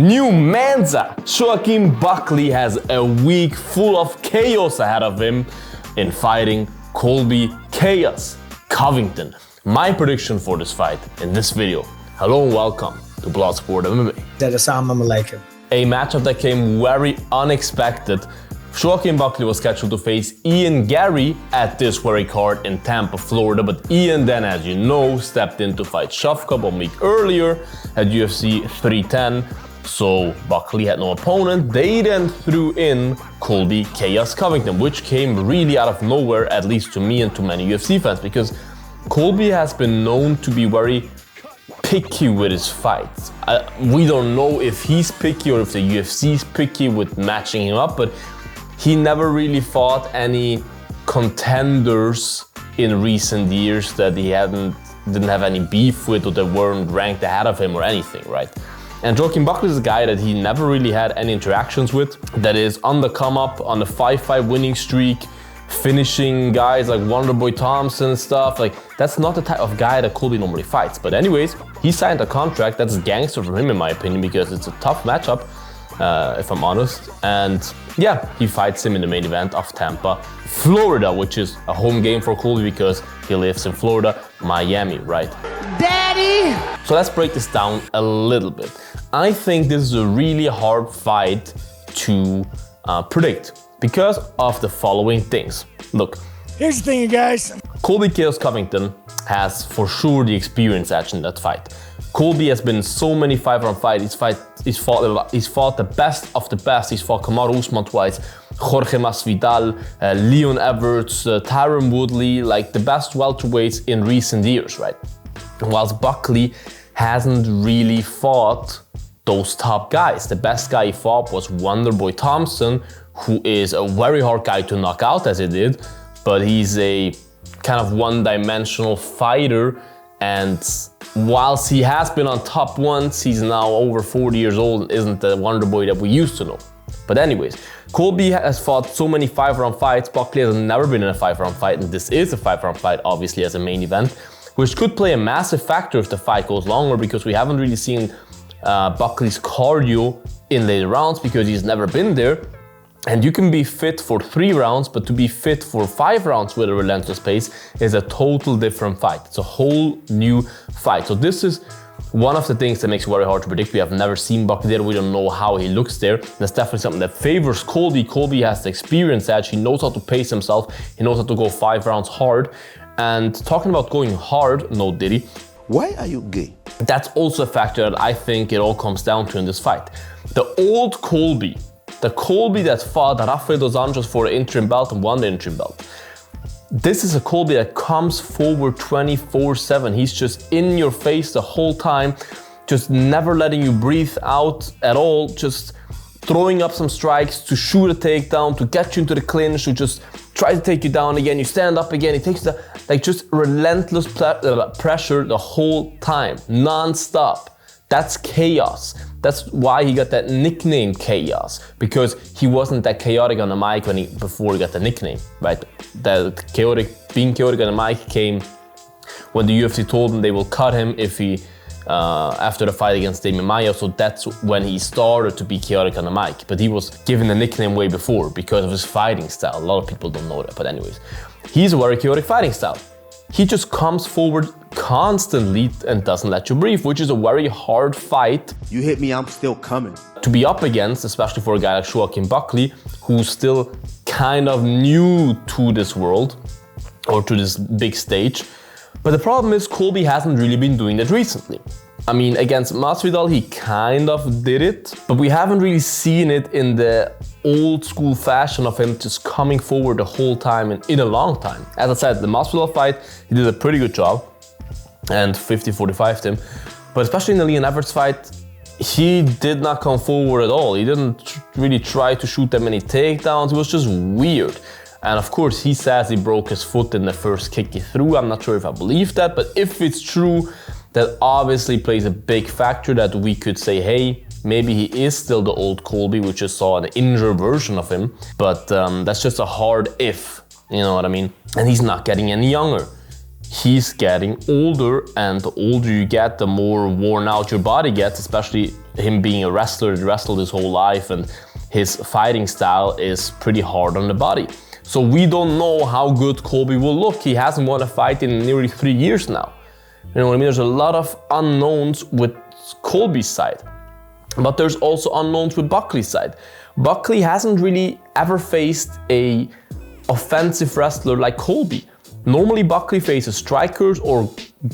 New Mansa! Joaquin Buckley has a week full of chaos ahead of him in fighting Colby Covington. My prediction for this fight in this video. Hello and welcome to Bloodsport MMA. Assalamu alaikum. A matchup that came very unexpected. Joaquin Buckley was scheduled to face Ian Garry at this very card in Tampa, Florida, but Ian then, as you know, stepped in to fight Shavkat 1 week earlier at UFC 310. So Buckley had no opponent. They then threw in Colby Covington, which came really out of nowhere, at least to me and to many UFC fans, because Colby has been known to be very picky with his fights. We don't know if he's picky or if the UFC's picky with matching him up, but he never really fought any contenders in recent years that he didn't have any beef with or that weren't ranked ahead of him or anything, right? And Joaquin Buckley is a guy that he never really had any interactions with, that is on the come up, on the 5-5 winning streak, finishing guys like Wonderboy Thompson and stuff. Like, that's not the type of guy that Colby normally fights. But anyways, he signed a contract that's gangster from him in my opinion, because it's a tough matchup, if I'm honest. And yeah, he fights him in the main event of Tampa, Florida, which is a home game for Colby because he lives in Florida, Miami, right? Daddy! So let's break this down a little bit. I think this is a really hard fight to predict because of the following things. Look. Here's the thing, you guys. Colby Covington has for sure the experience edge in that fight. Colby has been in so many 5-round fights. He's fought the best of the best. He's fought Kamaru Usman twice, Jorge Masvidal, Leon Edwards, Tyron Woodley, like the best welterweights in recent years, right? Whilst Buckley hasn't really fought those top guys. The best guy he fought was Wonderboy Thompson, who is a very hard guy to knock out, as he did, but he's a kind of one-dimensional fighter. And whilst he has been on top once, he's now over 40 years old and isn't the Wonderboy that we used to know. But anyways, Colby has fought so many 5-round fights. Buckley has never been in a 5-round fight, and this is a 5-round fight, obviously, as a main event, which could play a massive factor if the fight goes longer, because we haven't really seen Buckley's cardio in later rounds because he's never been there. And you can be fit for 3 rounds, but to be fit for 5 rounds with a relentless pace is a total different fight. It's a whole new fight. So this is one of the things that makes it very hard to predict. We have never seen Buckley there. We don't know how he looks there. That's definitely something that favors Colby. Colby has the experience edge. He knows how to pace himself. He knows how to go 5 rounds hard. And talking about going hard, no Diddy. Why are you gay? That's also a factor that I think it all comes down to in this fight. The old Colby, the Colby that fought Rafael dos Anjos for the interim belt and won the interim belt. This is a Colby that comes forward 24/7. He's just in your face the whole time, just never letting you breathe out at all, just throwing up some strikes to shoot a takedown, to get you into the clinch, to just try to take you down again. You stand up again. He takes the, like, just relentless pressure the whole time, non-stop. That's chaos. That's why he got that nickname Chaos, because he wasn't that chaotic on the mic before he got the nickname, right? Being chaotic on the mic came when the UFC told him they will cut him if he after the fight against Damian Maia. So that's when he started to be chaotic on the mic. But he was given the nickname way before because of his fighting style. A lot of people don't know that, but anyways, he's a very chaotic fighting style. He just comes forward constantly and doesn't let you breathe, which is a very hard fight. You hit me, I'm still coming. To be up against, especially for a guy like Joaquin Buckley, who's still kind of new to this world or to this big stage. But the problem is Colby hasn't really been doing that recently. I mean, against Masvidal, he kind of did it, but we haven't really seen it in the old school fashion of him just coming forward the whole time in a long time. As I said, the Masvidal fight, he did a pretty good job and 50-45'd him. But especially in the Leon Edwards fight, he did not come forward at all. He didn't really try to shoot that many takedowns. It was just weird. And of course, he says he broke his foot in the first kick he threw. I'm not sure if I believe that, but if it's true, that obviously plays a big factor that we could say, hey, maybe he is still the old Colby, we just saw an injured version of him. But that's just a hard if, you know what I mean? And he's not getting any younger. he's getting older, and the older you get, the more worn out your body gets, especially him being a wrestler, he wrestled his whole life, and his fighting style is pretty hard on the body. So we don't know how good Colby will look. He hasn't won a fight in nearly 3 years now. You know what I mean? There's a lot of unknowns with Colby's side, but there's also unknowns with Buckley's side. Buckley hasn't really ever faced a offensive wrestler like Colby. Normally Buckley faces strikers or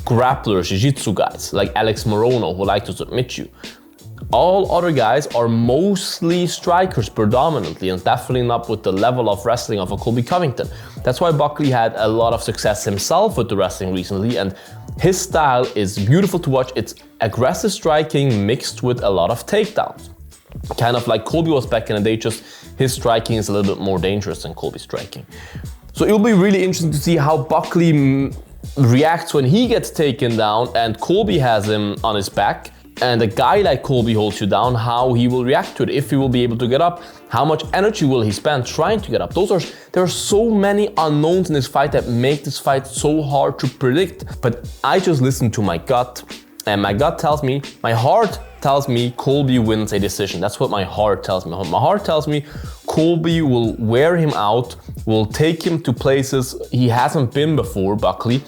grapplers, jiu-jitsu guys, like Alex Morono, who like to submit you. All other guys are mostly strikers predominantly, and definitely not with the level of wrestling of a Colby Covington. That's why Buckley had a lot of success himself with the wrestling recently, and his style is beautiful to watch. It's aggressive striking mixed with a lot of takedowns. Kind of like Colby was back in the day, just his striking is a little bit more dangerous than Colby's striking. So it'll be really interesting to see how Buckley reacts when he gets taken down and Colby has him on his back, and a guy like Colby holds you down, how he will react to it, if he will be able to get up, how much energy will he spend trying to get up. There are so many unknowns in this fight that make this fight so hard to predict. But I just listen to my gut, and my gut tells me, my heart tells me Colby wins a decision. That's what my heart tells me. My heart tells me Colby will wear him out, will take him to places he hasn't been before, Buckley,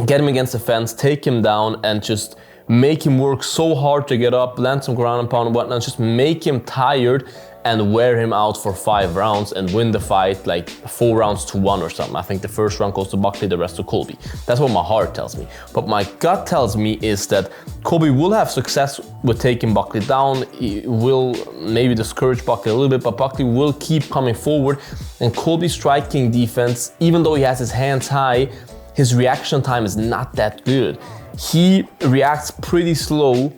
get him against the fence, take him down, and just make him work so hard to get up, land some ground and pound and whatnot, just make him tired and wear him out for 5 rounds and win the fight like 4 rounds to 1 or something. I think the first round goes to Buckley, the rest to Colby. That's what my heart tells me. But my gut tells me is that Colby will have success with taking Buckley down. He will maybe discourage Buckley a little bit, but Buckley will keep coming forward. And Colby's striking defense, even though he has his hands high, his reaction time is not that good. He reacts pretty slow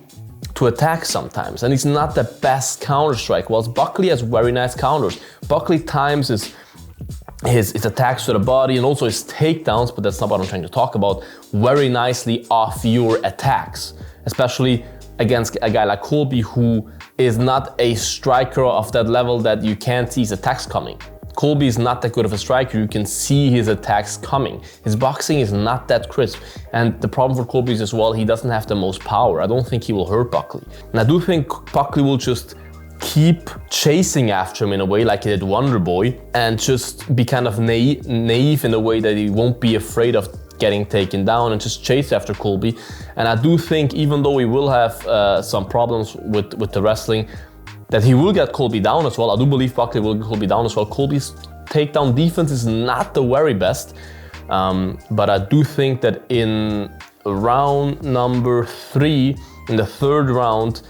to attack sometimes, and he's not the best counter strike, whilst Buckley has very nice counters. Buckley times his attacks to the body and also his takedowns, but that's not what I'm trying to talk about, very nicely off your attacks, especially against a guy like Colby, who is not a striker of that level that you can't see his attacks coming. Colby is not that good of a striker, you can see his attacks coming. His boxing is not that crisp. And the problem for Colby is as well, he doesn't have the most power. I don't think he will hurt Buckley. And I do think Buckley will just keep chasing after him in a way like he did Wonder Boy, and just be kind of naive in a way that he won't be afraid of getting taken down and just chase after Colby. And I do think, even though he will have some problems with the wrestling, that he will get Colby down as well. I do believe Buckley will get Colby down as well. Colby's takedown defense is not the very best, but I do think that in round number 3, in the 3rd round,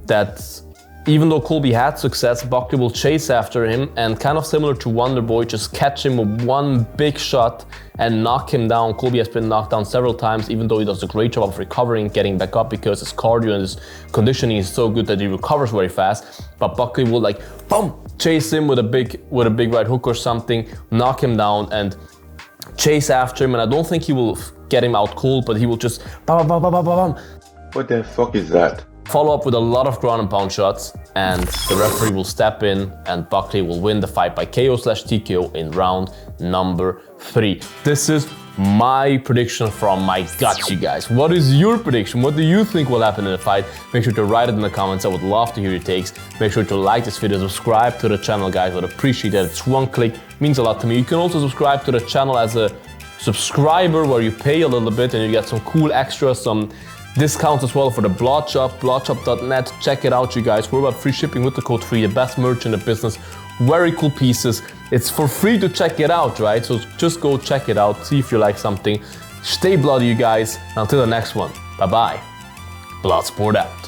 that even though Colby had success, Buckley will chase after him and, kind of similar to Wonder Boy, just catch him with one big shot and knock him down. Colby has been knocked down several times, even though he does a great job of recovering, getting back up, because his cardio and his conditioning is so good that he recovers very fast. But Buckley will like, boom, chase him with a big right hook or something, knock him down and chase after him. And I don't think he will get him out cold, but he will just bam, bam, bam, bam, bam, bam. What the fuck is that? Follow up with a lot of ground and pound shots, and the referee will step in and Buckley will win the fight by KO/TKO in round number 3. This is my prediction from my gut, you guys. What is your prediction? What do you think will happen in the fight? Make sure to write it in the comments. I would love to hear your takes. Make sure to like this video, subscribe to the channel, guys. I would appreciate that. It's one click, means a lot to me. You can also subscribe to the channel as a subscriber, where you pay a little bit and you get some cool extras, some discounts as well for the Blood Shop, bloodshop.net. Check it out, you guys. We're about free shipping with the code FREE, the best merch in the business. Very cool pieces. It's for free to check it out, right? So just go check it out, see if you like something. Stay bloody, you guys. Until the next one, bye-bye. Bloodsport out.